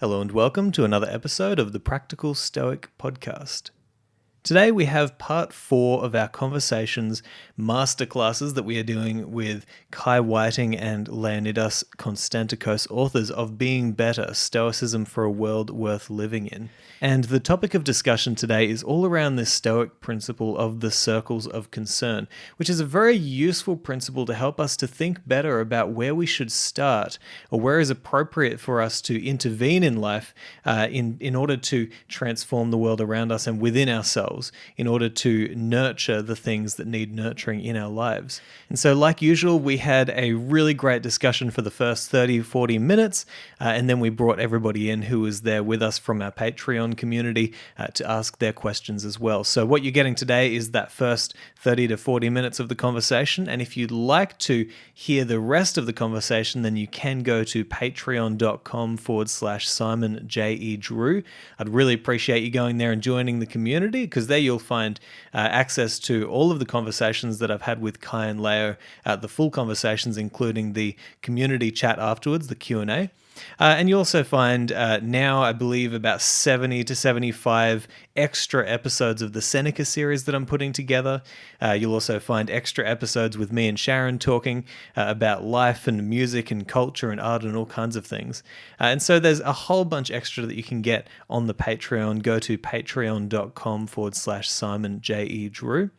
Hello and welcome to another episode of the Practical Stoic podcast. Today we have part 4 of our conversations masterclasses that we are doing with Kai Whiting and Leonidas Konstantakos, authors of Being Better, Stoicism for a World Worth Living In. And the topic of discussion today is all around this Stoic principle of the circles of concern, which is a very useful principle to help us to think better about where we should start or where is appropriate for us to intervene in life in order to transform the world around us and within ourselves, in order to nurture the things that need nurturing in our lives. And so, like usual, we had a really great discussion for the first 30-40 minutes, and then we brought everybody in who was there with us from our Patreon community to ask their questions as well. So what you're getting today is that first 30 to 40 minutes of the conversation, and if you'd like to hear the rest of the conversation, then you can go to patreon.com/Simon J.E. Drew. I'd really appreciate you going there and joining the community, because there you'll find access to all of the conversations that I've had with Kai and Leo, the full conversations, including the community chat afterwards, the Q&A. And you also find now, I believe, about 70 to 75 extra episodes of the Seneca series that I'm putting together. You'll also find extra episodes with me and Sharon talking about life and music and culture and art and all kinds of things. And so there's a whole bunch extra that you can get on the Patreon. Go to patreon.com/Simon J.E. Drew.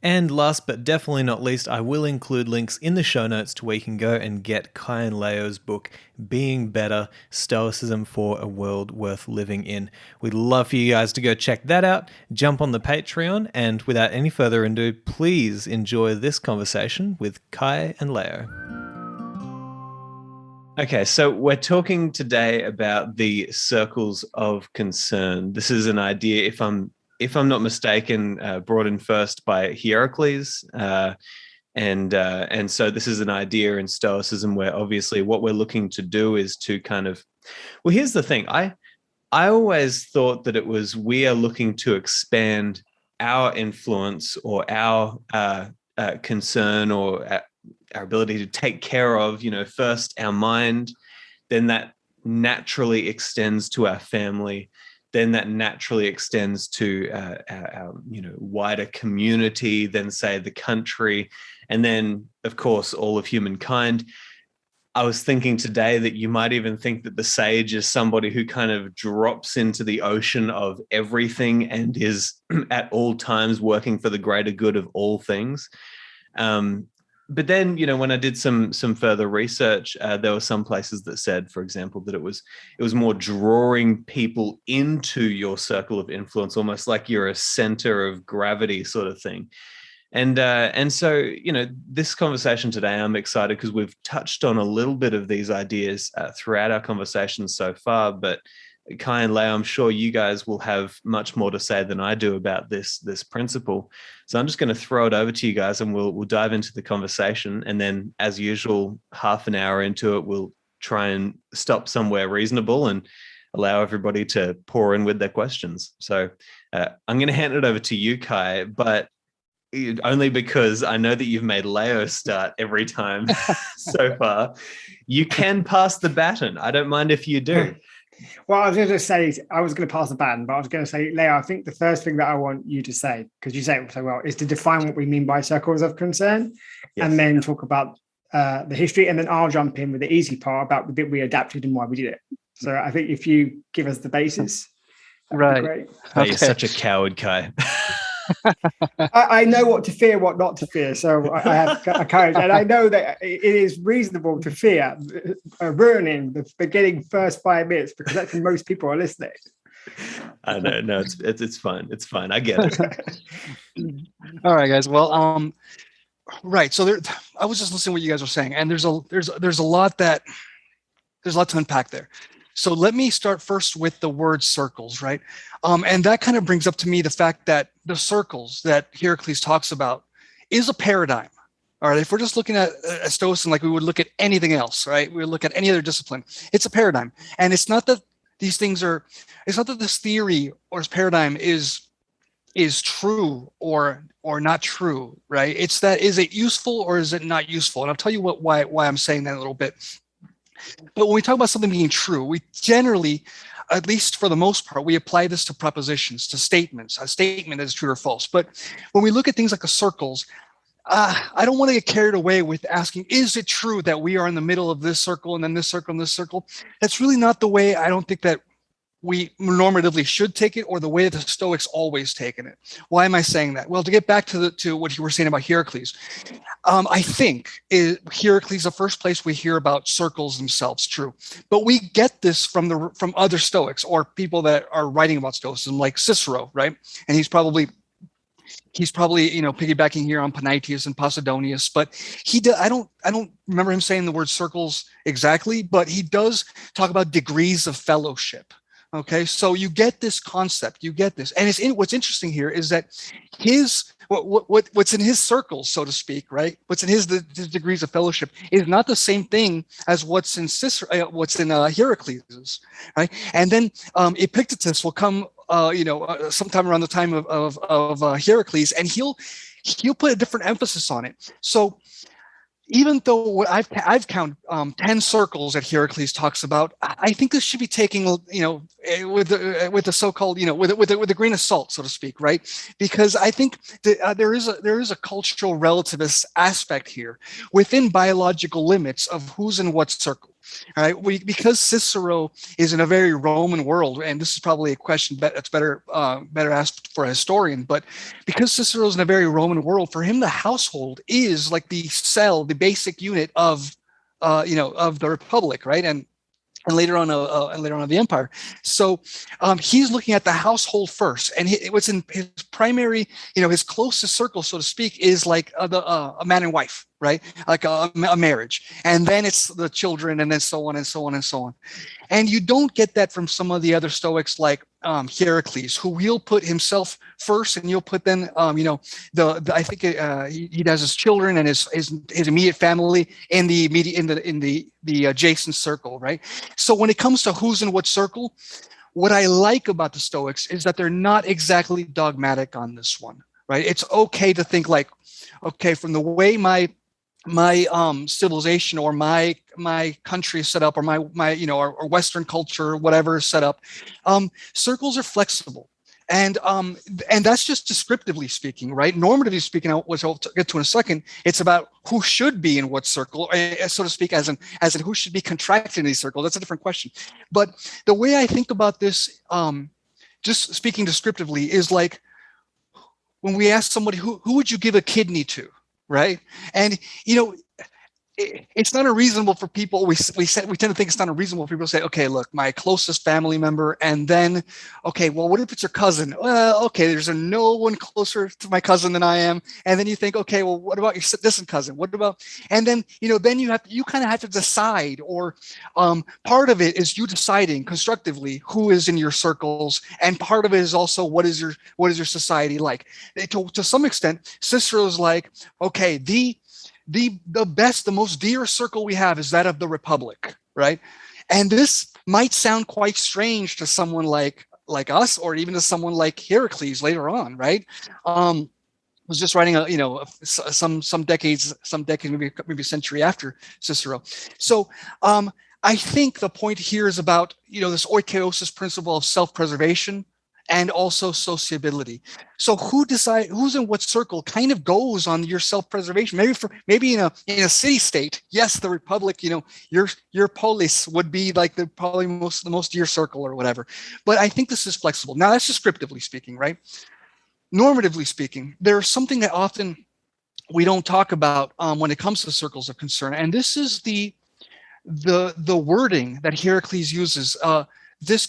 And last but definitely not least, I will include links in the show notes to where you can go and get Kai and Leo's book, Being Better, Stoicism for a World Worth Living In. We'd love for you guys to go check that out, jump on the Patreon, and without any further ado, please enjoy this conversation with Kai and Leo. Okay, so we're talking today about the circles of concern. This is an idea, if I'm not mistaken, brought in first by Hierocles. And so this is an idea in Stoicism where obviously what we're looking to do is to kind of, well, here's the thing. I always thought that it was we are looking to expand our influence or our concern or our ability to take care of, first our mind, then that naturally extends to our family. Then that naturally extends to our wider community, then say the country, and then, of course, all of humankind. I was thinking today that you might even think that the sage is somebody who kind of drops into the ocean of everything and is at all times working for the greater good of all things. But then, when I did some further research, there were some places that said, for example, that it was more drawing people into your circle of influence, almost like you're a center of gravity sort of thing. And so, this conversation today, I'm excited because we've touched on a little bit of these ideas throughout our conversations so far, but Kai and Leo, I'm sure you guys will have much more to say than I do about this principle. So I'm just going to throw it over to you guys and we'll dive into the conversation. And then, as usual, half an hour into it, we'll try and stop somewhere reasonable and allow everybody to pour in with their questions. So I'm going to hand it over to you, Kai, but only because I know that you've made Leo start every time so far. You can pass the baton. I don't mind if you do. Well, I was going to say, I was going to pass the baton, but I was going to say, Leo, I think the first thing that I want you to say, because you say it so well, is to define what we mean by circles of concern, yes, and then talk about the history, and then I'll jump in with the easy part about the bit we adapted and why we did it. So I think if you give us the basis, right. Great. Oh, you're such a coward, Kai. I know what to fear, what not to fear. So I have courage, and I know that it is reasonable to fear ruining the beginning first 5 minutes, because that's when most people are listening. I know, no, it's fine. It's fine. I get it. All right, guys. Well, right. So I was just listening to what you guys were saying, and there's a lot to unpack there. So let me start first with the word circles, right? And that kind of brings up to me the fact that the circles that Hierocles talks about is a paradigm. All right, if we're just looking at Stoicism like we would look at anything else, right? We would look at any other discipline. It's a paradigm. And it's not that these things are, it's not that this theory or this paradigm is true or not true, right? It's that, is it useful or is it not useful? And I'll tell you why I'm saying that in a little bit. But when we talk about something being true, we generally, at least for the most part, we apply this to propositions, to statements, a statement that is true or false. But when we look at things like the circles, I don't want to get carried away with asking, is it true that we are in the middle of this circle and then this circle and this circle? That's really not the way I don't think that we normatively should take it, or the way the Stoics always taken it. Why am I saying that? Well, to get back to what you were saying about Heracles, I think Heracles, the first place we hear about circles themselves, true, but we get this from other Stoics or people that are writing about Stoicism, like Cicero, right? And he's probably piggybacking here on Panaetius and Posidonius, but I don't remember him saying the word circles exactly, but he does talk about degrees of fellowship. Okay, so you get this concept, you get this, and what's interesting here is that what's in his circles, so to speak, right? What's in his degrees of fellowship is not the same thing as what's in Heracles, right? And then Epictetus will come, sometime around the time of Heracles, and he'll put a different emphasis on it. So even though I've counted 10 circles that Heracles talks about, I think this should be taken, with the so-called, with a grain of salt, so to speak, right? Because I think there is a cultural relativist aspect here within biological limits of who's in what circle. All right, because Cicero is in a very Roman world, and this is probably a question that's better asked for a historian. But because Cicero is in a very Roman world, for him the household is like the cell, the basic unit of the republic, right? And later on of the empire. So he's looking at the household first, and what's in his primary, his closest circle, so to speak, is like a man and wife, right? Like a marriage, and then it's the children, and then so on and so on and so on. And you don't get that from some of the other Stoics, like Heracles, who will put himself first, and you'll put then, I think he does his children and his immediate family in the adjacent circle, right? So when it comes to who's in what circle, what I like about the Stoics is that they're not exactly dogmatic on this one, right? It's okay to think like, okay, from the way my civilization or my country is set up, or my or Western culture, whatever is set up, circles are flexible, and that's just descriptively speaking, right? Normatively speaking, which I'll get to in a second, it's about who should be in what circle, so to speak, as in who should be contracted in these circles. That's a different question. But the way I think about this, just speaking descriptively, is like when we ask somebody who would you give a kidney to, right? And it's not unreasonable for people. We tend to think it's not unreasonable for people to say, okay, look, my closest family member, and then, okay, well, what if it's your cousin? Well, okay, there's no one closer to my cousin than I am. And then you think, okay, well, what about your distant cousin? What about? And then then you kind of have to decide, or part of it is you deciding constructively who is in your circles, and part of it is also what is your society like. To some extent, Cicero's like, okay, the best, the most dear circle we have is that of the Republic, right? And this might sound quite strange to someone like us, or even to someone like Heracles later on, right? Was just writing some decades, maybe a century after Cicero. So I think the point here is about this oikeiosis principle of self-preservation, and also sociability. So who's in what circle kind of goes on your self-preservation. Maybe in a city state, yes, the Republic, your polis would be like the most dear circle or whatever. But I think this is flexible. Now that's descriptively speaking, right? Normatively speaking, there's something that often we don't talk about when it comes to circles of concern, and this is the wording that Heracles uses. This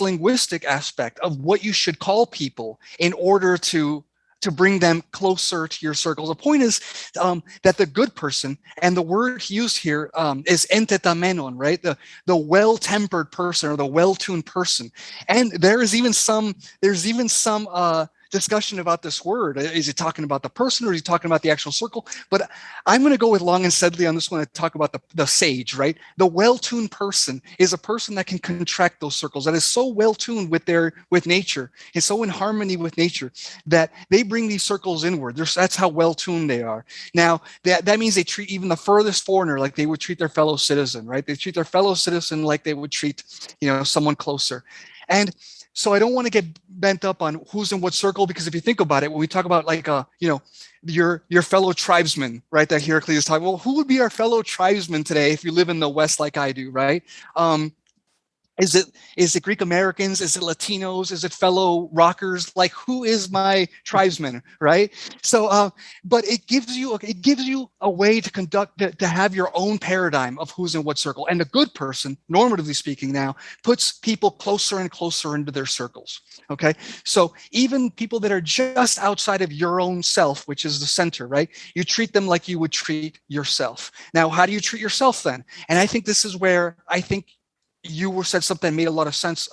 linguistic aspect of what you should call people in order to bring them closer to your circles. The point is that the good person, and the word used here is entetamenon, right? The well-tempered person, or the well-tuned person. And there's even some discussion about this word. Is he talking about the person, or is he talking about the actual circle? But I'm going to go with long and steadily on this one and talk about the sage, right? The well-tuned person is a person that can contract those circles, that is so well-tuned with nature, and so in harmony with nature that they bring these circles inward. That's how well-tuned they are. Now, that means they treat even the furthest foreigner like they would treat their fellow citizen, right? They treat their fellow citizen like they would treat, someone closer. And so I don't want to get bent up on who's in what circle, because if you think about it, when we talk about like, your fellow tribesman, right? That Heracles is talking, well, who would be our fellow tribesman today if you live in the West like I do, right? Is it Greek Americans? Is it Latinos? Is it fellow rockers? Like, who is my tribesman, right? So, but it gives you a way to have your own paradigm of who's in what circle. And a good person, normatively speaking, now puts people closer and closer into their circles. Okay, so even people that are just outside of your own self, which is the center, right? You treat them like you would treat yourself. Now, how do you treat yourself then? And I think this is where I think you said something that made a lot of sense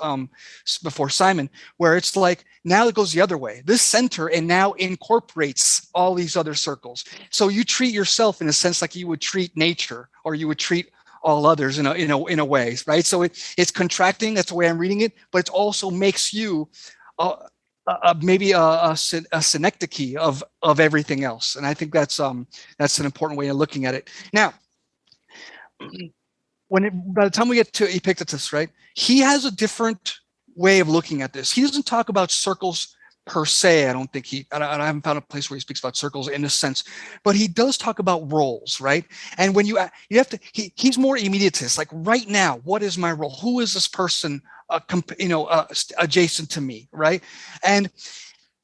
before, Simon, where it's like now it goes the other way. This center and now incorporates all these other circles. So you treat yourself in a sense like you would treat nature, or you would treat all others in a way, right? So it's contracting. That's the way I'm reading it, but it also makes you maybe a synecdoche of everything else. And I think that's an important way of looking at it. Now, by the time we get to Epictetus, right, he has a different way of looking at this. He doesn't talk about circles per se. I don't think I haven't found a place where he speaks about circles in a sense, but he does talk about roles, right? And when you have to, he's more immediatist. Like right now, what is my role? Who is this person, adjacent to me, right? And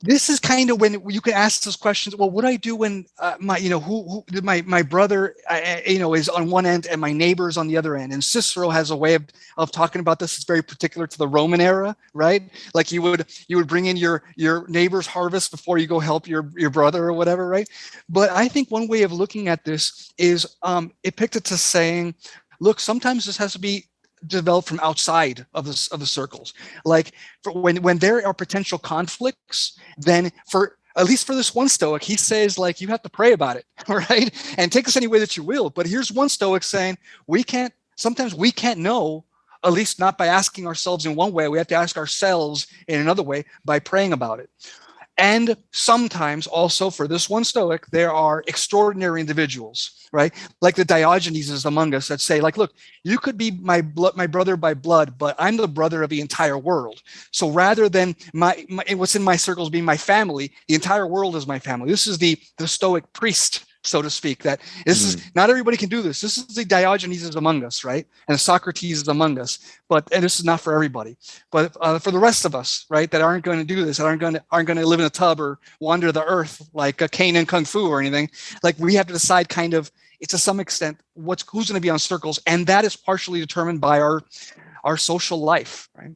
this is kind of when you can ask those questions. Well, what do I do when my brother, is on one end and my neighbor is on the other end? And Cicero has a way of talking about this. It's very particular to the Roman era, right? Like you would bring in your neighbor's harvest before you go help your brother or whatever, right? But I think one way of looking at this is Epictetus saying, look, sometimes this has to be developed from outside of the circles. Like when there are potential conflicts, then at least for this one Stoic, he says, like, you have to pray about it, right? And take this any way that you will. But here's one Stoic saying, sometimes we can't know, at least not by asking ourselves in one way. We have to ask ourselves in another way by praying about it. And sometimes also for this one Stoic, there are extraordinary individuals, right? Like the Diogenes among us that say, like, look, you could be my brother by blood, but I'm the brother of the entire world. So rather than what's in my circles being my family, the entire world is my family. This is the Stoic priest, so to speak, that this is not everybody can do this. This is the Diogenes among us, right? And Socrates is among us, and this is not for everybody. But for the rest of us, right, that aren't going to do this, that aren't going to live in a tub or wander the earth like a Caine in Kung Fu or anything, like we have to decide kind of, to some extent, who's going to be on circles, and that is partially determined by our social life, right?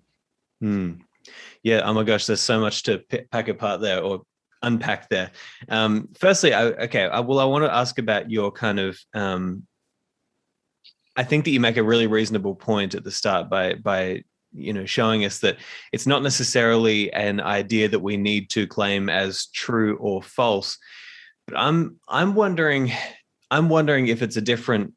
Yeah. Oh my gosh, there's so much to pack apart there, or unpack there. Firstly, I want to ask about your kind of. I think that you make a really reasonable point at the start by showing us that it's not necessarily an idea that we need to claim as true or false. But I'm wondering if it's a different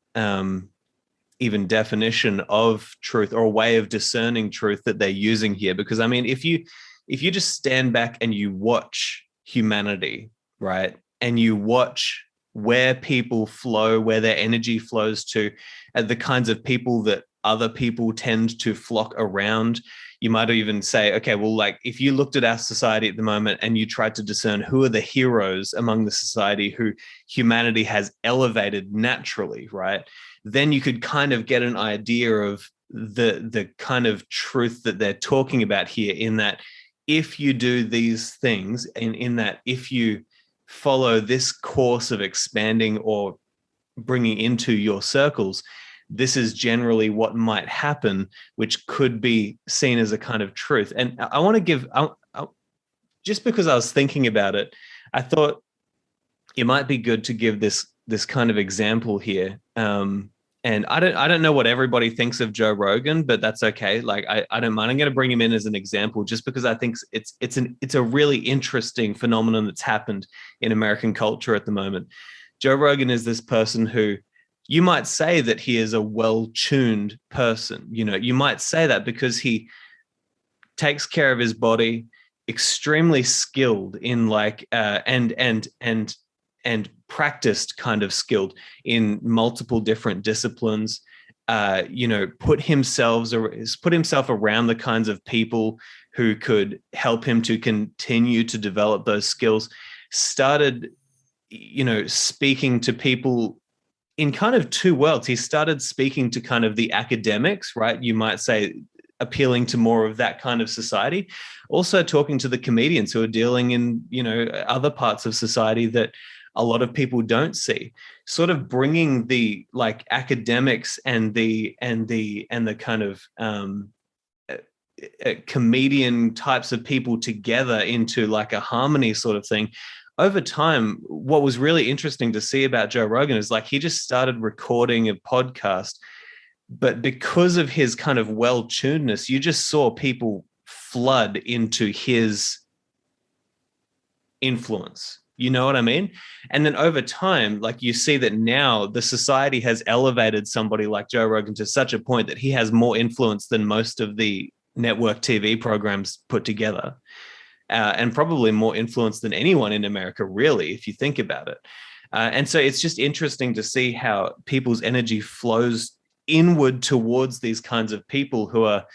even definition of truth, or a way of discerning truth that they're using here. Because I mean, if you just stand back and you watch humanity, right, and you watch where people flow, where their energy flows to, and the kinds of people that other people tend to flock around, you might even say, okay, well, like if you looked at our society at the moment and you tried to discern who are the heroes among the society who humanity has elevated naturally, right, then you could kind of get an idea of the kind of truth that they're talking about here, in that if you do these things, and in that if you follow this course of expanding or bringing into your circles, this is generally what might happen, which could be seen as a kind of truth. And I want to give, just because I was thinking about it, I thought it might be good to give this kind of example here. and I don't know what everybody thinks of Joe Rogan, but that's okay. Like I don't mind. I'm going to bring him in as an example just because I think it's a really interesting phenomenon that's happened in American culture at the moment. Joe Rogan is this person who you might say that he is a well-tuned person. You know, you might say that because he takes care of his body, extremely skilled in like and practiced kind of skilled in multiple different disciplines. You know, put himself around the kinds of people who could help him to continue to develop those skills. Started, you know, speaking to people in kind of two worlds. He started speaking to kind of the academics, right? You might say appealing to more of that kind of society. Also talking to the comedians who are dealing in, you know, other parts of society that a lot of people don't see, sort of bringing the like academics and the kind of comedian types of people together into like a harmony sort of thing. Over time, what was really interesting to see about Joe Rogan is like he just started recording a podcast, but because of his kind of well-tunedness, you just saw people flood into his influence. You know what I mean? And then over time, like you see that now the society has elevated somebody like Joe Rogan to such a point that he has more influence than most of the network TV programs put together. And probably more influence than anyone in America, really, if you think about it. And so it's just interesting to see how people's energy flows inward towards these kinds of people who are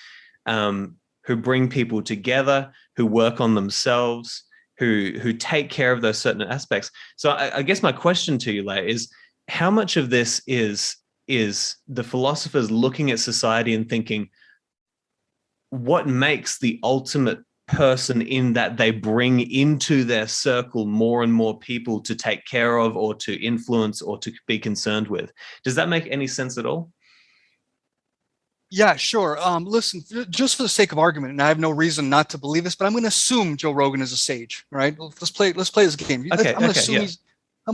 who bring people together, who work on themselves, who take care of those certain aspects. So I guess my question to you, Leigh, is how much of this is the philosophers looking at society and thinking, what makes the ultimate person in that they bring into their circle more and more people to take care of or to influence or to be concerned with? Does that make any sense at all? Yeah, sure. Listen, just for the sake of argument, and I have no reason not to believe this, but I'm going to assume Joe Rogan is a sage, right? Let's play this game. Okay, I'm going to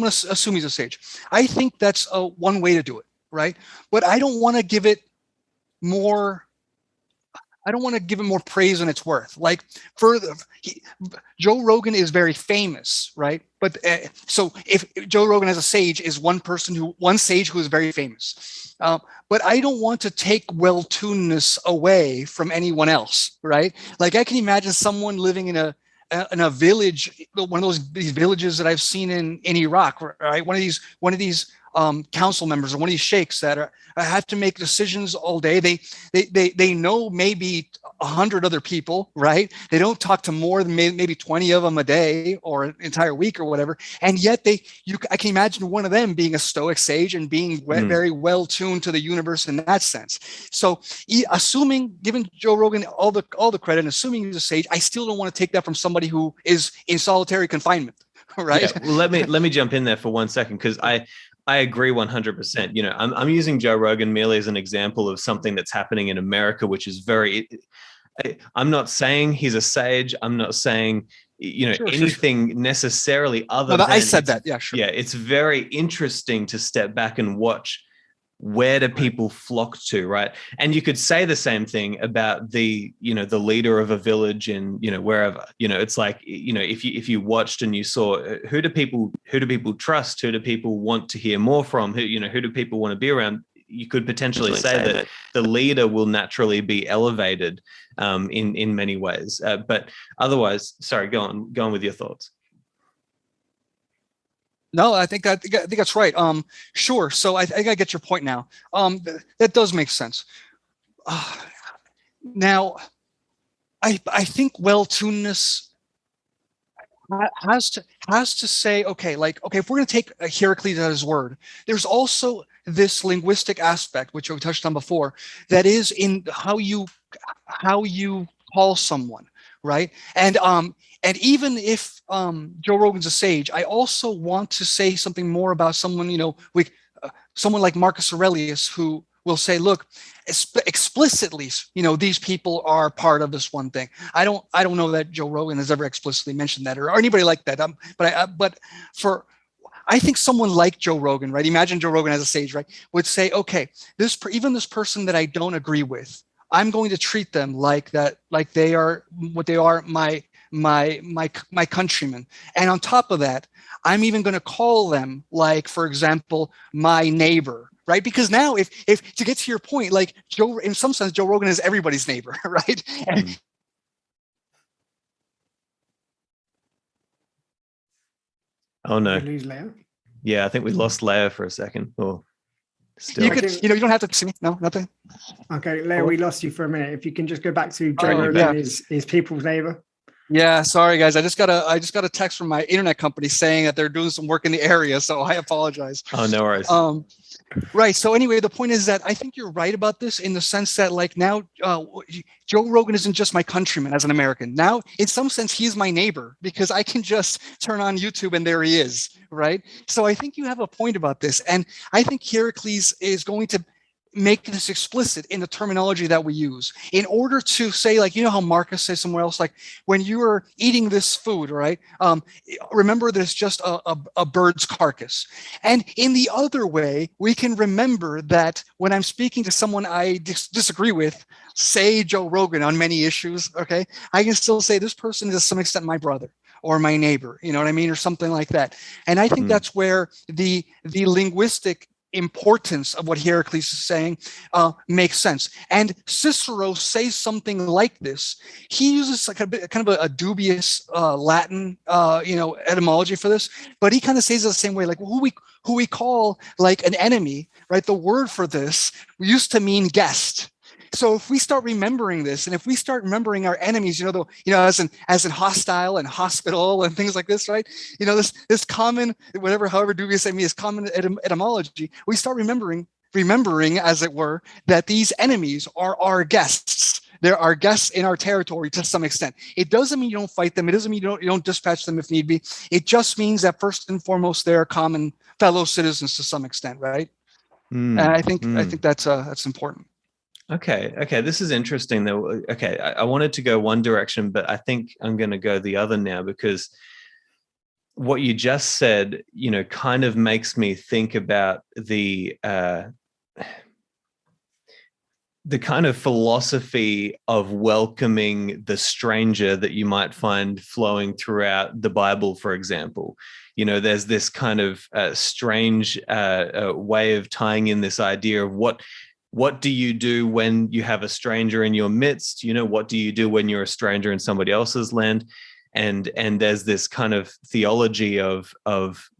assume he's a sage. I think that's one way to do it, right? But I don't want to give it more. I don't want to give him more praise than it's worth. Like Joe Rogan is very famous, right? But so if Joe Rogan as a sage is one sage who is very famous, but I don't want to take well-tunedness away from anyone else, right? Like I can imagine someone living in a village, one of these villages that I've seen in Iraq, right? One of these council members or one of these sheikhs that have to make decisions all day. They know maybe 100 other people, right? They don't talk to more than maybe 20 of them a day or an entire week or whatever. And yet I can imagine one of them being a Stoic sage and being very well tuned to the universe in that sense. So giving Joe Rogan all the credit and assuming he's a sage, I still don't want to take that from somebody who is in solitary confinement, right? Yeah, well, let me jump in there for 1 second, because I agree 100%. You know, I'm using Joe Rogan merely as an example of something that's happening in America, which is I'm not saying he's a sage. I'm not saying, you know, anything necessarily other than I said that. Yeah, sure. Yeah, it's very interesting to step back and watch where do people flock to, right? And you could say the same thing about the leader of a village in, you know, wherever. You know, it's like, you know, if you watched and you saw who do people trust, who do people want to hear more from, who do people want to be around, you could potentially say that the leader will naturally be elevated in many ways. But otherwise, sorry, go on with your thoughts. No, I think that's right. Sure. So I think I get your point now. That does make sense. Now, I think well-tunedness has to say, okay, if we're going to take Heracles at his word, there's also this linguistic aspect, which we touched on before, that is in how you call someone, right? And even if Joe Rogan's a sage, I also want to say something more about someone, someone like Marcus Aurelius, who will say, look, explicitly, these people are part of this one thing. I don't know that Joe Rogan has ever explicitly mentioned that or anybody like that. But I think someone like Joe Rogan, right? Imagine Joe Rogan as a sage, right? Would say, okay, even this person that I don't agree with, I'm going to treat them like that, like they are what they are, my countrymen. And on top of that, I'm even going to call them, like, for example, my neighbor, right? Because now, if to get to your point, like Joe, in some sense, Joe Rogan is everybody's neighbor, right? And oh no, we lose Leia. Yeah, I think we lost Leia for a second. Or still, you could, you don't have to see me. No, nothing. Okay, Leia, we lost you for a minute. If you can just go back to Joe Rogan, yeah. his people's neighbor. Yeah, sorry guys. I just got a text from my internet company saying that they're doing some work in the area, so I apologize. Oh, no worries. Right. So anyway, the point is that I think you're right about this in the sense that, like, now Joe Rogan isn't just my countryman as an American. Now, in some sense, he is my neighbor because I can just turn on YouTube and there he is. Right. So I think you have a point about this, and I think Heracles is going to make this explicit in the terminology that we use in order to say, like, you know how Marcus says somewhere else, like, when you are eating this food, right? Remember that it's just a bird's carcass. And in the other way, we can remember that when I'm speaking to someone I disagree with, say Joe Rogan on many issues, okay, I can still say this person is to some extent my brother or my neighbor, you know what I mean? Or something like that. And I think that's where the linguistic importance of what Heracles is saying makes sense. And Cicero says something like this. He uses like kind of a dubious Latin etymology for this, but he kind of says it the same way, like who we call like an enemy, right? The word for this used to mean guest. So if we start remembering this, and if we start remembering our enemies, as in hostile and hospital and things like this, right? This common, however dubious I mean, is common etymology. We start remembering, as it were, that these enemies are our guests. They're our guests in our territory to some extent. It doesn't mean you don't fight them. It doesn't mean you don't dispatch them if need be. It just means that first and foremost, they're common fellow citizens to some extent, right? And I think that's important. Okay. This is interesting though. Okay. I wanted to go one direction, but I think I'm going to go the other now, because what you just said, kind of makes me think about the kind of philosophy of welcoming the stranger that you might find flowing throughout the Bible, for example. There's this kind of strange way of tying in this idea of what do you do when you have a stranger in your midst? What do you do when you're a stranger in somebody else's land? And there's this kind of theology of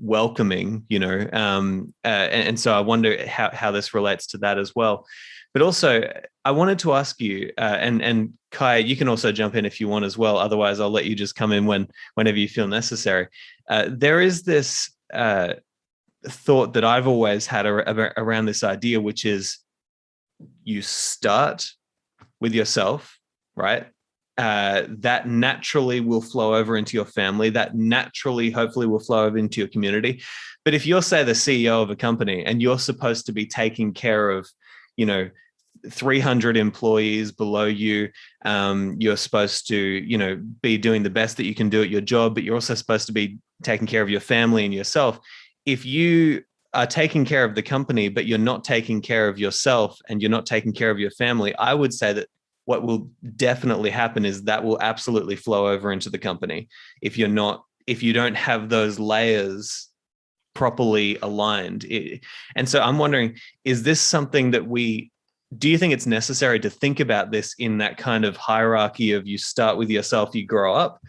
welcoming, and so I wonder how this relates to that as well. But also, I wanted to ask you, and Kai, you can also jump in if you want as well. Otherwise, I'll let you just come in whenever you feel necessary. There is this thought that I've always had around this idea, which is you start with yourself, right? That naturally will flow over into your family. That naturally, hopefully, will flow over into your community. But if you're, say, the CEO of a company and you're supposed to be taking care of, 300 employees below you, you're supposed to, be doing the best that you can do at your job, but you're also supposed to be taking care of your family and yourself. If you are taking care of the company, but you're not taking care of yourself and you're not taking care of your family, I would say that what will definitely happen is that will absolutely flow over into the company. If you don't have those layers properly aligned. And so I'm wondering, is this something that do you think it's necessary to think about this in that kind of hierarchy of you start with yourself, you grow up?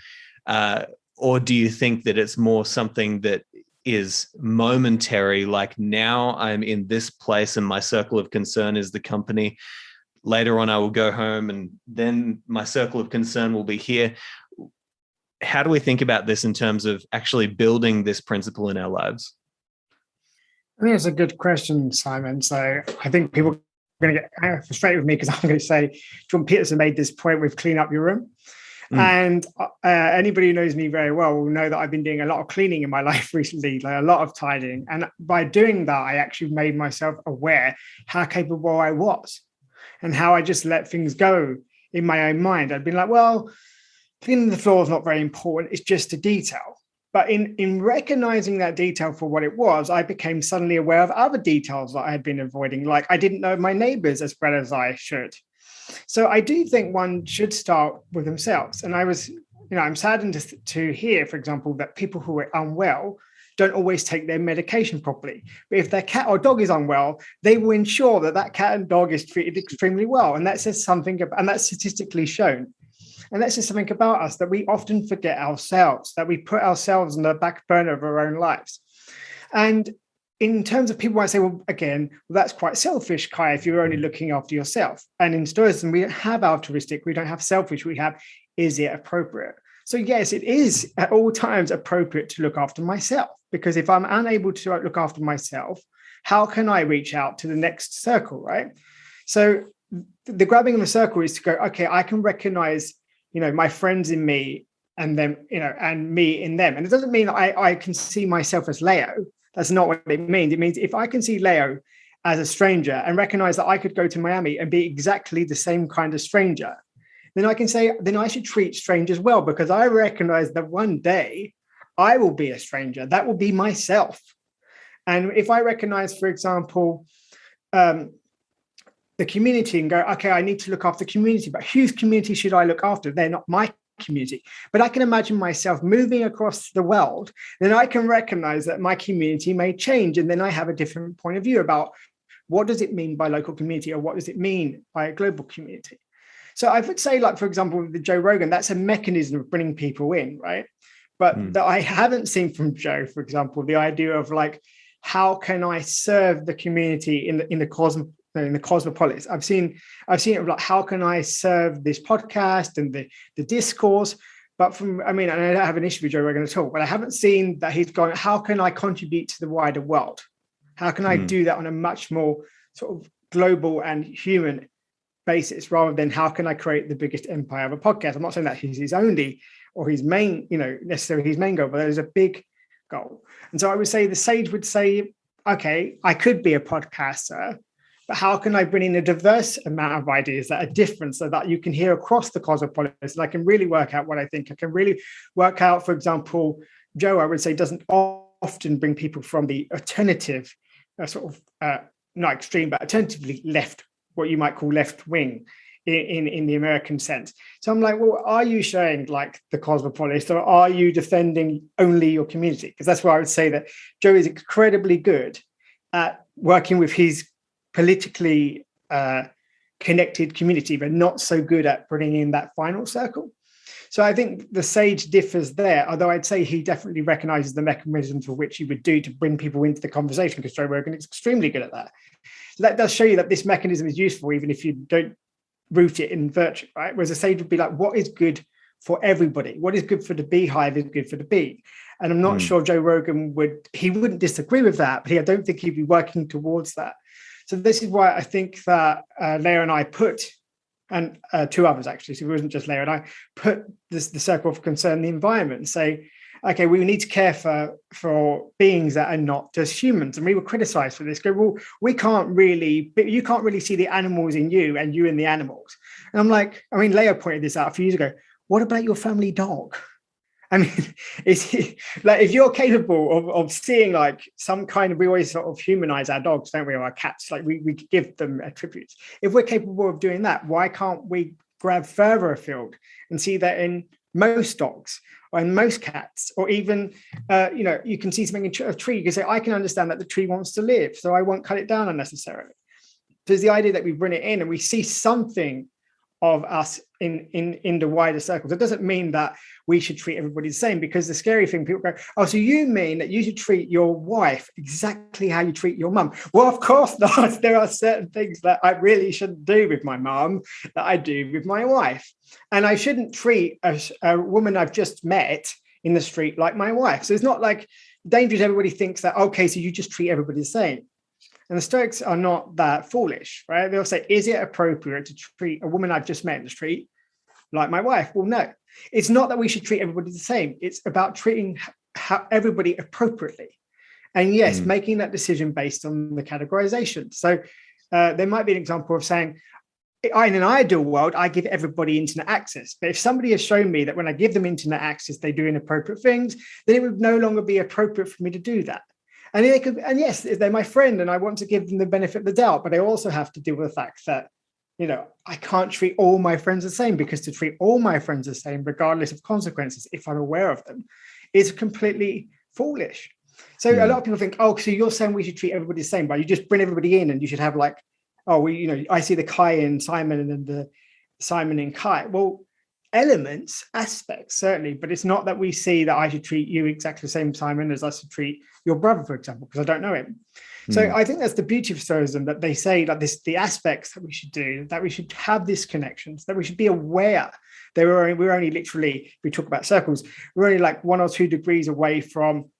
Or do you think that it's more something that is momentary, like now I'm in this place and my circle of concern is the company. Later on, I will go home and then my circle of concern will be here. How do we think about this in terms of actually building this principle in our lives? I think it's a good question, Simon. So I think people are going to get frustrated with me because I'm going to say, John Peterson made this point with clean up your room. And anybody who knows me very well will know that I've been doing a lot of cleaning in my life recently, like a lot of tidying. And by doing that, I actually made myself aware how capable I was and how I just let things go in my own mind. I'd been like, well, cleaning the floor is not very important. It's just a detail. But in recognizing that detail for what it was, I became suddenly aware of other details that I had been avoiding. Like I didn't know my neighbors as well as I should. So I do think one should start with themselves. And I'm saddened to hear, for example, that people who are unwell don't always take their medication properly. But if their cat or dog is unwell, they will ensure that cat and dog is treated extremely well. And that says something, and that's statistically shown. And that's just something about us that we often forget ourselves, that we put ourselves on the back burner of our own lives. And in terms of people might say, well, that's quite selfish, Kai, if you're only looking after yourself. And in Stoicism, we don't have altruistic, we don't have selfish, we have, is it appropriate? So yes, it is at all times appropriate to look after myself, because if I'm unable to look after myself, how can I reach out to the next circle, right? So the grabbing of a circle is to go, okay, I can recognize my friends in me and them, and me in them. And it doesn't mean I can see myself as Leo. That's not what it means. It means if I can see Leo as a stranger and recognize that I could go to Miami and be exactly the same kind of stranger, then I can say, then I should treat strangers well, because I recognize that one day I will be a stranger. That will be myself. And if I recognize, for example, the community and go, okay, I need to look after the community, but whose community should I look after? They're not my community. But I can imagine myself moving across the world, then I can recognize that my community may change. And then I have a different point of view about what does it mean by local community, or what does it mean by a global community? So I would say, like, for example, with the Joe Rogan, that's a mechanism of bringing people in, right? But that I haven't seen from Joe, for example, the idea of like, how can I serve the community in the cosmopolis? I've seen it like, how can I serve this podcast and the discourse? But and I don't have an issue with Joe Rogan at all, but I haven't seen that he's gone, how can I contribute to the wider world? How can I do that on a much more sort of global and human basis, rather than how can I create the biggest empire of a podcast? I'm not saying that he's his only or his main, necessarily his main goal, but there's a big goal. And so I would say the sage would say, okay, I could be a podcaster, but how can I bring in a diverse amount of ideas that are different so that you can hear across the cosmopolis, and I can really work out what I think. I can really work out, for example, Joe, I would say, doesn't often bring people from the alternative, not extreme, but alternatively left, what you might call left wing in the American sense. So I'm like, well, are you showing like the cosmopolis, or are you defending only your community? Because that's why I would say that Joe is incredibly good at working with his politically connected community, but not so good at bringing in that final circle. So I think the sage differs there, although I'd say he definitely recognizes the mechanisms for which he would do to bring people into the conversation, because Joe Rogan is extremely good at that. So that does show you that this mechanism is useful, even if you don't root it in virtue, right? Whereas a sage would be like, what is good for everybody? What is good for the beehive is good for the bee. And I'm not sure Joe Rogan wouldn't disagree with that, but I don't think he'd be working towards that. So this is why I think that Leo and I put, and two others actually, so it wasn't just Leo and I, put the circle of concern, the environment, and say, okay, we need to care for beings that are not just humans. And we were criticized for this. Go, well, you can't really see the animals in you and you in the animals. And I'm like, Leo pointed this out a few years ago. What about your family dog? If you're capable of seeing like some kind of, we always sort of humanize our dogs, don't we, or our cats, like we give them attributes. If we're capable of doing that, why can't we grab further afield and see that in most dogs or in most cats, or even, you can see something in a tree, you can say, I can understand that the tree wants to live, so I won't cut it down unnecessarily. There's the idea that we bring it in and we see something of us in the wider circles. It doesn't mean that we should treat everybody the same, because the scary thing, people go, oh, so you mean that you should treat your wife exactly how you treat your mum? Well, of course not. There are certain things that I really shouldn't do with my mum that I do with my wife. And I shouldn't treat a woman I've just met in the street like my wife. So it's not like dangerous. Everybody thinks that, okay, so you just treat everybody the same. And the Stoics are not that foolish, right? They'll say, is it appropriate to treat a woman I've just met in the street like my wife? Well, no. It's not that we should treat everybody the same. It's about treating everybody appropriately. And yes, making that decision based on the categorization. So there might be an example of saying, in an ideal world, I give everybody internet access. But if somebody has shown me that when I give them internet access, they do inappropriate things, then it would no longer be appropriate for me to do that. And they could, and yes, if they're my friend and I want to give them the benefit of the doubt, but I also have to deal with the fact that, I can't treat all my friends the same, because to treat all my friends the same, regardless of consequences, if I'm aware of them, is completely foolish. So a lot of people think, oh, so you're saying we should treat everybody the same, but you just bring everybody in and you should have like, oh, I see the Kai in Simon and then the Simon in Kai. Well, elements, aspects, certainly, but it's not that we see that I should treat you exactly the same, Simon, as I should treat your brother, for example, because I don't know him. So I think that's the beauty of Stoicism, that they say like this, the aspects that we should do, that we should have these connections, that we should be aware that we're only literally, if we talk about circles, we're only like 1 or 2 degrees away from,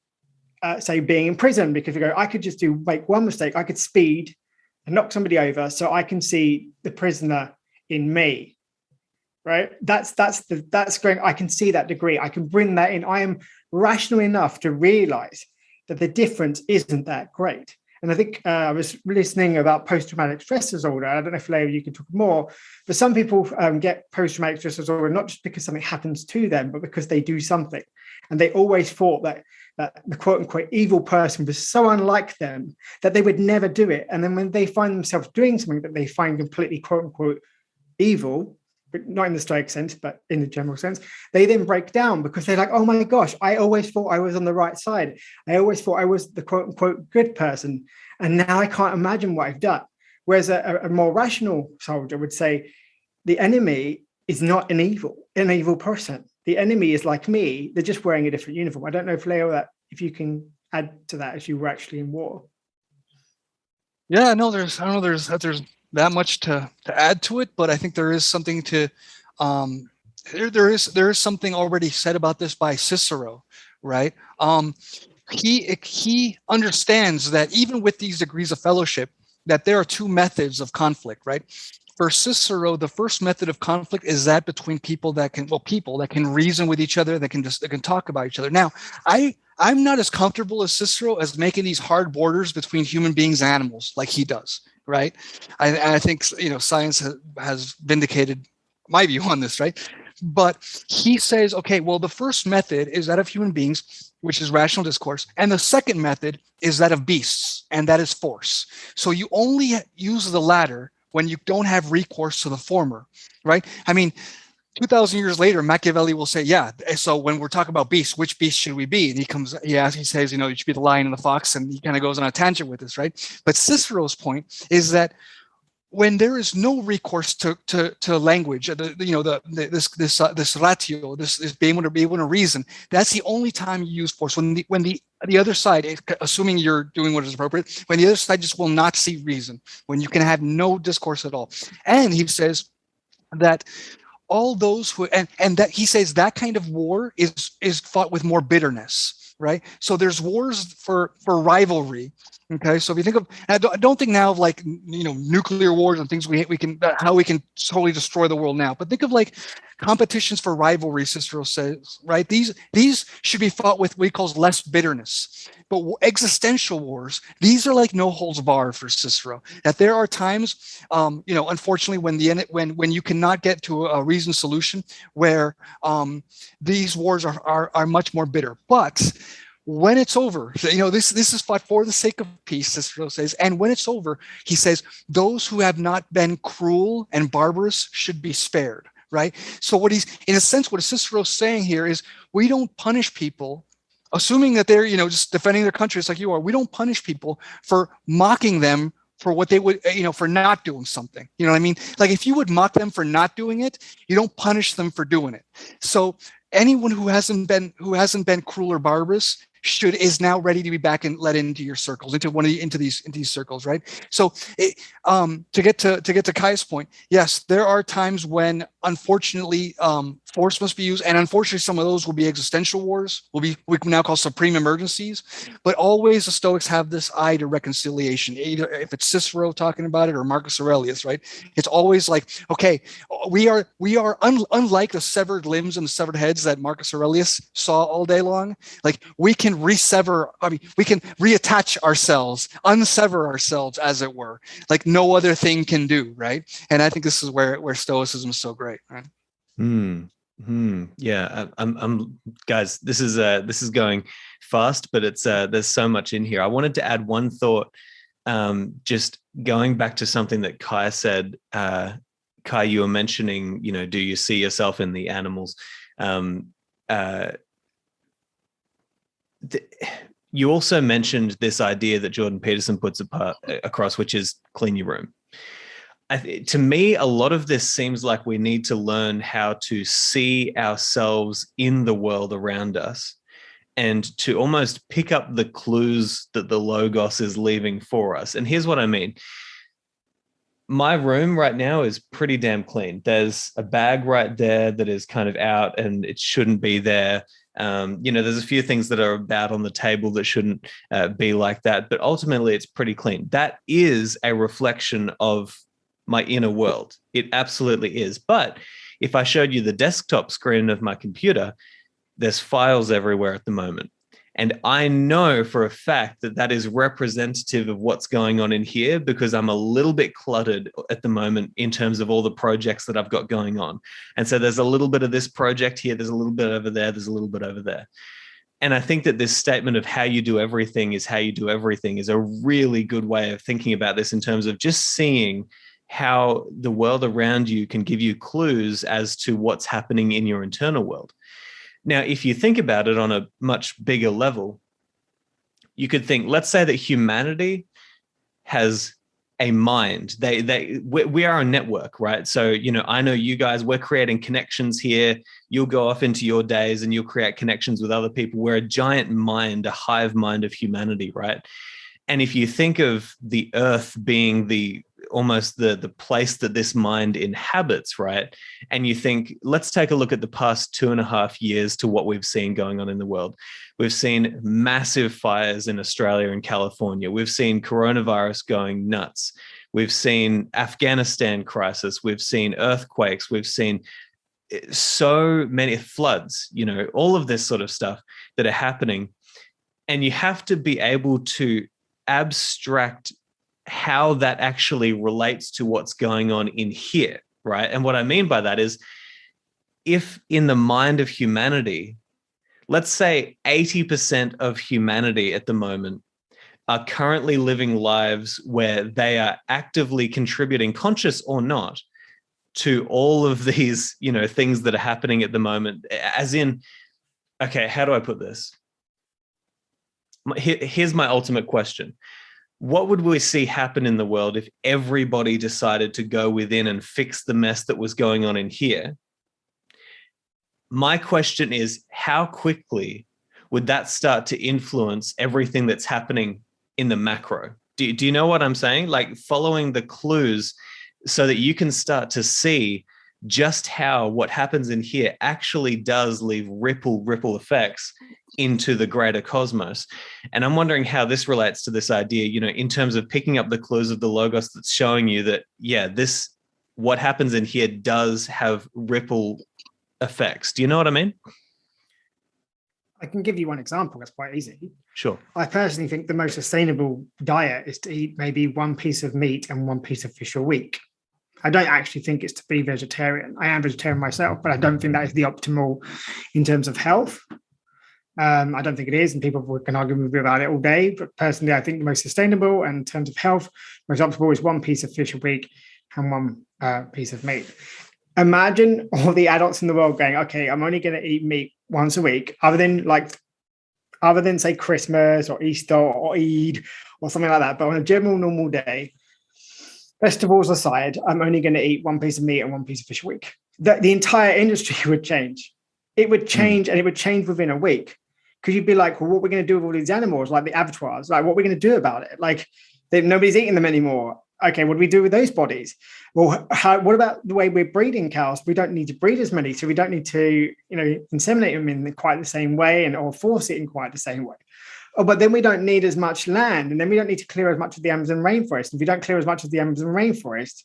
say, being in prison, because we go, I could just make one mistake, I could speed and knock somebody over, so I can see the prisoner in me, right? That's going, I can see that degree, I can bring that in. I am rational enough to realize that the difference isn't that great. And I think I was listening about post-traumatic stress disorder. I don't know if, Leo, you can talk more, but some people get post-traumatic stress disorder not just because something happens to them, but because they do something. And they always thought that the quote-unquote evil person was so unlike them that they would never do it. And then when they find themselves doing something that they find completely quote-unquote evil, but not in the Stoic sense, but in the general sense, they then break down, because they're like, oh my gosh, I always thought I was on the right side. I always thought I was the quote unquote good person. And now I can't imagine what I've done. Whereas a more rational soldier would say, the enemy is not an evil person. The enemy is like me. They're just wearing a different uniform. I don't know if, Leo, if you can add to that, if you were actually in war. Yeah, no, there's that much to add to it, but I think there is something to there is something already said about this by Cicero, right? He understands that even with these degrees of fellowship, that there are 2 methods of conflict, right? For Cicero, the first method of conflict is that between people that can reason with each other, that can talk about each other. Now, I'm not as comfortable as Cicero as making these hard borders between human beings and animals like he does, right? I think science has vindicated my view on this, right? But he says, okay, well, the first method is that of human beings, which is rational discourse, and the second method is that of beasts, and that is force. So you only use the latter when you don't have recourse to the former, right? I mean, 2,000 years later, Machiavelli will say, yeah, so when we're talking about beasts, which beast should we be? And he says, you should be the lion and the fox, and he kind of goes on a tangent with this, right? But Cicero's point is that when there is no recourse to language, this ratio, this being able to reason, that's the only time you use force. When the other side, assuming you're doing what is appropriate, when the other side just will not see reason, when you can have no discourse at all. And he says that all those who and that he says that kind of war is fought with more bitterness, right? So there's wars for rivalry. Okay, so if you think of, I don't think now of like nuclear wars and things we can how we can totally destroy the world now, but think of like competitions for rivalry. Cicero says, right? These should be fought with what he calls less bitterness. But existential wars, these are like no holds barred for Cicero. That there are times, unfortunately, when you cannot get to a reasoned solution, where these wars are much more bitter, but when it's over, this is fought for the sake of peace, Cicero says. And when it's over, he says, those who have not been cruel and barbarous should be spared, right? So what Cicero's saying here is, we don't punish people, assuming that they're, just defending their country just like you are. We don't punish people for mocking them for what they would, for not doing something. You know what I mean? Like if you would mock them for not doing it, you don't punish them for doing it. So anyone who hasn't been cruel or barbarous is now ready to be back and let into your circles, into these circles, right? So to get to Kai's point, yes, there are times when unfortunately force must be used, and unfortunately some of those will be existential wars, we can now call supreme emergencies. But always the Stoics have this eye to reconciliation, either if it's Cicero talking about it or Marcus Aurelius, right? It's always like, okay, we are unlike the severed limbs and the severed heads that Marcus Aurelius saw all day long. Like we can can resever, I mean, we can reattach ourselves, unsever ourselves, as it were, like no other thing can do, right? And I think this is where Stoicism is so great, right? Yeah, I'm guys, this is going fast, but it's there's so much in here. I wanted to add one thought, just going back to something that Kai said. Kai, you were mentioning, do you see yourself in the animals? You also mentioned this idea that Jordan Peterson puts across, which is clean your room. To me, a lot of this seems like we need to learn how to see ourselves in the world around us and to almost pick up the clues that the Logos is leaving for us. And here's what I mean. My room right now is pretty damn clean. There's a bag right there that is kind of out and it shouldn't be there. There's a few things that are about on the table that shouldn't be like that, but ultimately it's pretty clean. That is a reflection of my inner world. It absolutely is. But if I showed you the desktop screen of my computer, there's files everywhere at the moment. And I know for a fact that that is representative of what's going on in here because I'm a little bit cluttered at the moment in terms of all the projects that I've got going on. And so there's a little bit of this project here, there's a little bit over there, there's a little bit over there. And I think that this statement of how you do everything is how you do everything is a really good way of thinking about this in terms of just seeing how the world around you can give you clues as to what's happening in your internal world. Now, if you think about it on a much bigger level, you could think, let's say that humanity has a mind. We are a network, right? So, I know you guys, we're creating connections here. You'll go off into your days and you'll create connections with other people. We're a giant mind, a hive mind of humanity, right? And if you think of the earth being almost the place that this mind inhabits, right? And you think, let's take a look at the past 2.5 years to what we've seen going on in the world. We've seen massive fires in Australia and California. We've seen coronavirus going nuts. We've seen Afghanistan crisis. We've seen earthquakes. We've seen so many floods, all of this sort of stuff that are happening. And you have to be able to abstract how that actually relates to what's going on in here, right? And what I mean by that is, if in the mind of humanity, let's say 80% of humanity at the moment are currently living lives where they are actively contributing, conscious or not, to all of these, things that are happening at the moment, as in, okay, how do I put this? Here's my ultimate question. What would we see happen in the world if everybody decided to go within and fix the mess that was going on in here? My question is, how quickly would that start to influence everything that's happening in the macro? Do you know what I'm saying? Like following the clues so that you can start to see just how what happens in here actually does leave ripple effects into the greater cosmos. And I'm wondering how this relates to this idea, in terms of picking up the clues of the Logos that's showing you that, what happens in here does have ripple effects. Do you know what I mean? I can give you one example. That's quite easy. Sure. I personally think the most sustainable diet is to eat maybe one piece of meat and one piece of fish a week. I don't actually think it's to be vegetarian. I am vegetarian myself, but I don't think that is the optimal in terms of health. I don't think it is, and people can argue with me about it all day. But personally, I think the most sustainable and in terms of health, most optimal is one piece of fish a week and one piece of meat. Imagine all the adults in the world going, okay, I'm only going to eat meat once a week, other than say Christmas or Easter or Eid or something like that. But on a general normal day, festivals aside, I'm only going to eat one piece of meat and one piece of fish a week. The entire industry would change. It would change, and it would change within a week. Because you'd be like, well, what are we going to do with all these animals, like the abattoirs? Like, what are we going to do about it? Like, nobody's eating them anymore. Okay, what do we do with those bodies? Well, what about the way we're breeding cows? We don't need to breed as many, so we don't need to, inseminate them in quite the same way or force it in quite the same way. Oh, but then we don't need as much land, and then we don't need to clear as much of the Amazon rainforest. If we don't clear as much of the Amazon rainforest,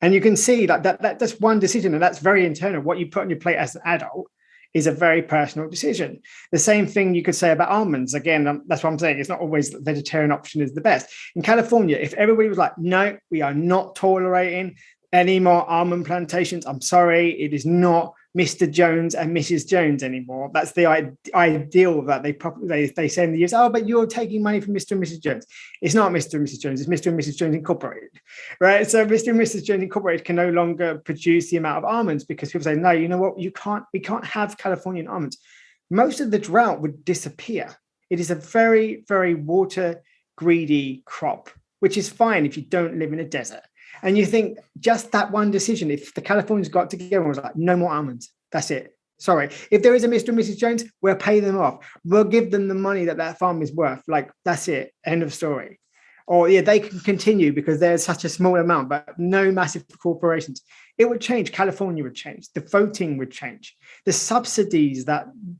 and you can see that's one decision, and that's very internal. What you put on your plate as an adult is a very personal decision. The same thing you could say about almonds. Again, that's what I'm saying. It's not always the vegetarian option is the best. In California, if everybody was like, no, we are not tolerating any more almond plantations, I'm sorry, it is not Mr. Jones and Mrs. Jones anymore. That's the ideal that they say in the US. Oh, but you're taking money from Mr. and Mrs. Jones. It's not Mr. and Mrs. Jones. It's Mr. and Mrs. Jones Incorporated, right? So Mr. and Mrs. Jones Incorporated can no longer produce the amount of almonds because people say, no, you know what? We can't have Californian almonds. Most of the drought would disappear. It is a very, very water greedy crop, which is fine if you don't live in a desert. And you think just that one decision, if the Californians got together and was like, no more almonds, that's it. Sorry. If there is a Mr. and Mrs. Jones, we'll pay them off. We'll give them the money that farm is worth. Like, that's it. End of story. Or yeah, they can continue because there's such a small amount, but no massive corporations. It would change. California would change. The voting would change. The subsidies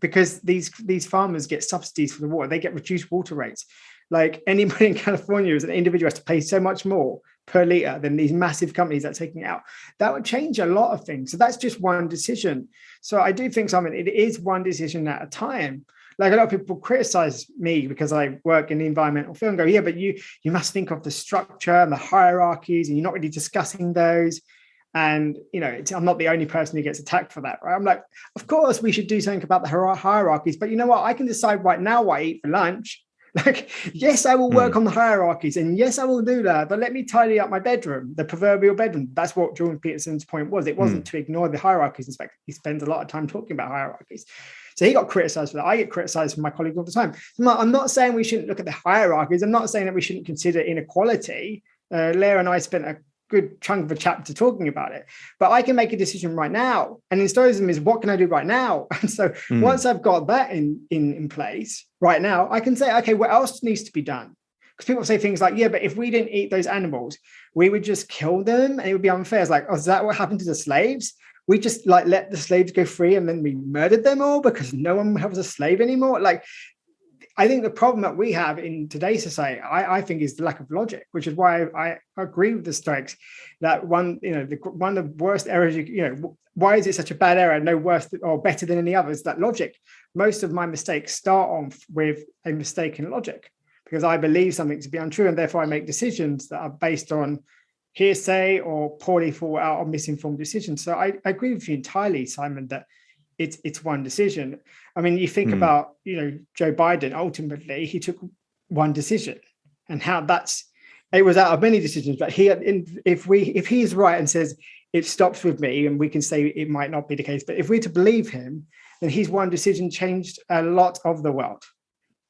because these farmers get subsidies for the water, they get reduced water rates. Like anybody in California as an individual has to pay so much more per litre than these massive companies that are taking it out. That would change a lot of things. So that's just one decision. So I do think, Simon, it is one decision at a time. Like a lot of people criticize me because I work in the environmental field and go, yeah, but you must think of the structure and the hierarchies and you're not really discussing those. And, I'm not the only person who gets attacked for that, right? I'm like, of course we should do something about the hierarchies, but you know what? I can decide right now what I eat for lunch. Like, yes, I will work on the hierarchies and yes, I will do that. But let me tidy up my bedroom, the proverbial bedroom. That's what Jordan Peterson's point was. It wasn't to ignore the hierarchies. In fact, he spends a lot of time talking about hierarchies. So he got criticized for that. I get criticized from my colleagues all the time. I'm not saying we shouldn't look at the hierarchies. I'm not saying that we shouldn't consider inequality. Leah and I spent a good chunk of a chapter talking about it, but I can make a decision right now. And in Stoicism is what can I do right now? And so once I've got that in place right now, I can say, okay, what else needs to be done? Because people say things like, yeah, but if we didn't eat those animals, we would just kill them and it would be unfair. It's like, oh, is that what happened to the slaves? We just like let the slaves go free and then we murdered them all because no one was a slave anymore. Like, I think the problem that we have in today's society, I think, is the lack of logic, which is why I agree with the Stoics that one of the worst errors, why is it such a bad error? No worse or better than any others? That logic. Most of my mistakes start off with a mistake in logic because I believe something to be untrue and therefore I make decisions that are based on hearsay or poorly thought out or misinformed decisions. So I agree with you entirely, Simon, that it's one decision. I mean, you think about, Joe Biden, ultimately, he took one decision and how it was out of many decisions, but if he's right and says it stops with me, and we can say it might not be the case, but if we're to believe him, then his one decision changed a lot of the world.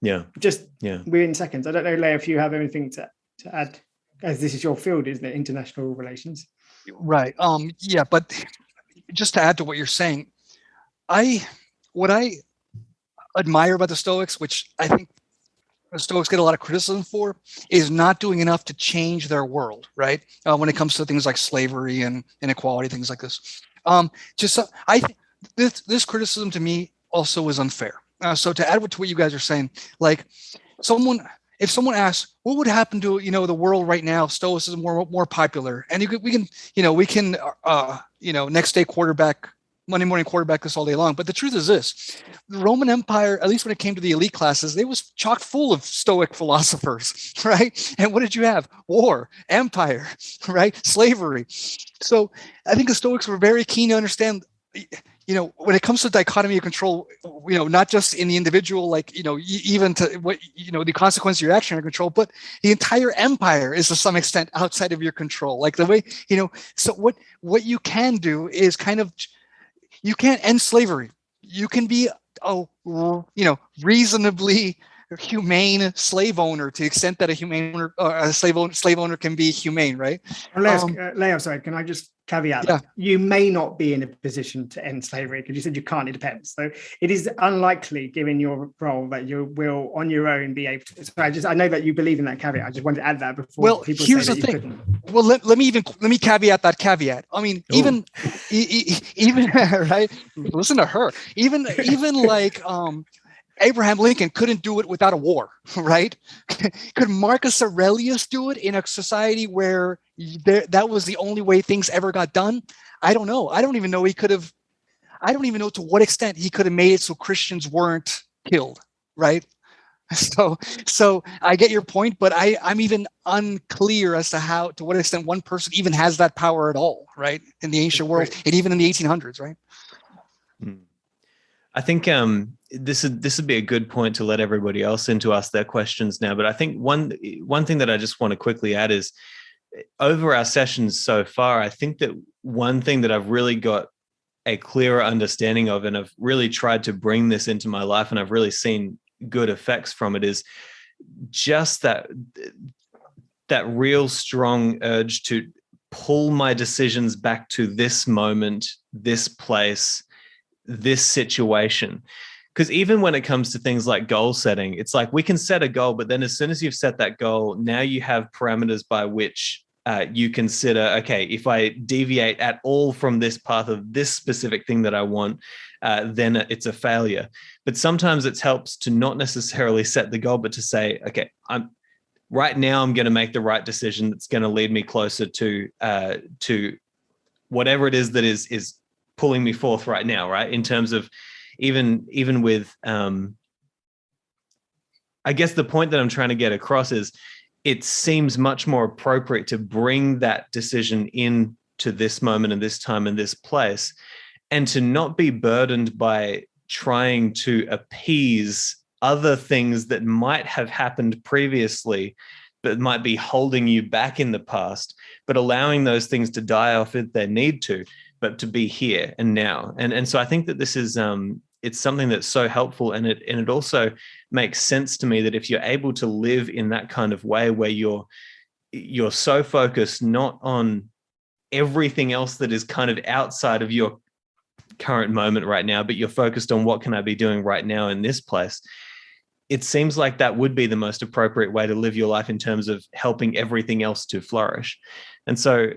Yeah. Within seconds. I don't know, Leah, if you have anything to add, as this is your field, isn't it? International relations. Right. Yeah, but just to add to what you're saying, what I admire about the Stoics, which I think the Stoics get a lot of criticism for, is not doing enough to change their world, right? When it comes to things like slavery and inequality, things like this. I think this criticism to me also is unfair. So to add to what you guys are saying, like if someone asks, what would happen to the world right now if Stoicism were more popular, and we can next day quarterback. Monday morning quarterback this all day long. But the truth is this: the Roman Empire, at least when it came to the elite classes, it was chock full of Stoic philosophers, right? And what did you have? War, empire, right? Slavery. So I think the Stoics were very keen to understand, when it comes to dichotomy of control, not just in the individual, even to what, the consequence of your action or control, but the entire empire is to some extent outside of your control. Like the way, so what you can do is you can't end slavery. You can be reasonably humane slave owner to the extent that a slave owner can be humane, right? Leo, sorry, can I just caveat that? You may not be in a position to end slavery because you said you can't, it depends. So it is unlikely, given your role, that you will on your own be able to. So I know that you believe in that caveat. I just wanted to add that before people here's say the that thing. you couldn't. Well, let me caveat that caveat. I mean, even right? Listen to her. Even like Abraham Lincoln couldn't do it without a war, right? Could Marcus Aurelius do it in a society where that was the only way things ever got done? I don't know. I don't even know he could have. I don't even know to what extent he could have made it so Christians weren't killed, right? So I get your point, but I'm even unclear as to what extent one person even has that power at all, right? In the ancient world, and even in the 1800s, right? I think this would be a good point to let everybody else in to ask their questions now. But I think one thing that I just want to quickly add is, over our sessions so far, I think that one thing that I've really got a clearer understanding of, and I've really tried to bring this into my life, and I've really seen good effects from it, is just that real strong urge to pull my decisions back to this moment, this place, this situation. Because even when it comes to things like goal setting, it's like we can set a goal, but then as soon as you've set that goal, now you have parameters by which you consider, okay, if I deviate at all from this path of this specific thing that I want, then it's a failure. But sometimes it helps to not necessarily set the goal, but to say, okay, right now I'm going to make the right decision that's going to lead me closer to whatever it is that is pulling me forth right now, right? In terms of even with, I guess the point that I'm trying to get across is, it seems much more appropriate to bring that decision in to this moment and this time and this place, and to not be burdened by trying to appease other things that might have happened previously, but might be holding you back in the past, but allowing those things to die off if they need to, but to be here and now. And so I think that this is, it's something that's so helpful, and it also makes sense to me that if you're able to live in that kind of way where you're so focused not on everything else that is kind of outside of your current moment right now, but you're focused on what can I be doing right now in this place, it seems like that would be the most appropriate way to live your life in terms of helping everything else to flourish. And so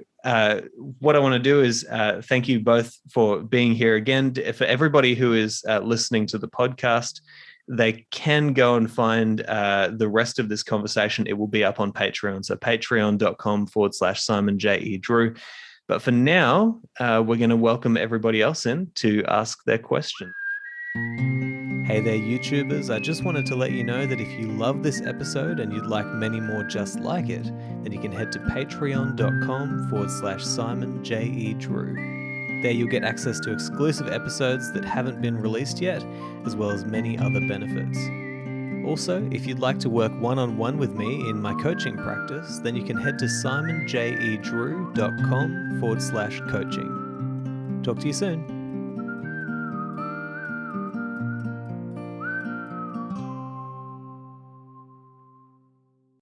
what I want to do is thank you both for being here again. For everybody who is listening to the podcast, they can go and find the rest of this conversation. It will be up on Patreon. So patreon.com/Simon J.E. Drew. But for now, we're going to welcome everybody else in to ask their question. Hey there, YouTubers. I just wanted to let you know that if you love this episode and you'd like many more just like it, then you can head to patreon.com/Simon J.E. Drew. There you'll get access to exclusive episodes that haven't been released yet, as well as many other benefits. Also, if you'd like to work one-on-one with me in my coaching practice, then you can head to simonjedrew.com/coaching. Talk to you soon.